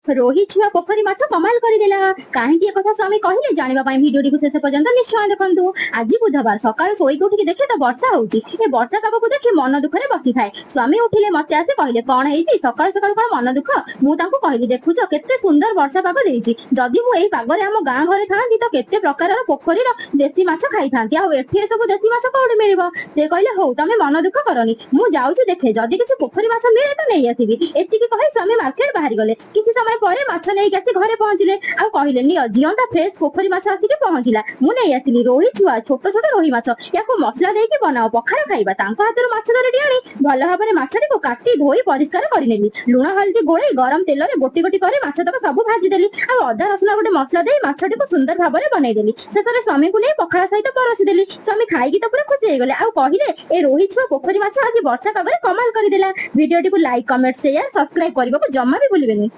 रोही छुआ पोखरी माछ कमाल करदेला कहीं कथा स्वामी कहले जाना भिडियो टी शेष पर्यंत निश्चय देखु। आज बुधवार सकाल शोक उठिक देखे तो वर्षा होची वर्षा पाग को देखी मन दुखरे बसी थाए। स्वामी उठिले मत आसे कहले कौन है सकाल सकाल कौन मन दुख। मुझे कहली देखुच केते सुंदर वर्षा पाग देछि जदि मु एई पागरे आम गाँ घरे थांती तो केते प्रकार पोखरी देसी माछ खाई थांती आ एठी सब देसी माछ कोठी मिलिबो। से कहले हो तमे मन दुख करनी मु जाउछि देखे जदि किछि पोखरी माछ मिले तो नहीं आसीबी। एतिकी कहि स्वामी मार्केट बाहर गले। किछि समय परे माछ नै आसी घरे पहुंचले आ कहले नि जियंता फ्रेश पोखरी माछ आसी पहुंचला मु नै आसिली रोही छुआ छोट छोट रोही माछ याकू मसला देके बनाओ पखार खाइबा। तांको हातरो माछ धरि आनी भल भाबरे माछटी को काटी धोई परिष्कार करिनेली लुण हल्दी गोळै गरम तेल रे गोटी गोटी करे माछ तक सब भाजी देली आ अदा रसुण गोटे मसला दे माछटी को सुंदर भाबरे बनाई देली। शेषरे स्वामी को नै पखार सहित परसी देली। स्वामी खाइकी तो पूरा खुशी हो गले आ कहिले ए रोही छुआ पोखरी माछ आज वर्षा पागरे कमाल करदेला। वीडियो टी को लाइक कमेंट शेयर सब्सक्राइब करबा को जम्मा भी भूलिबेनी।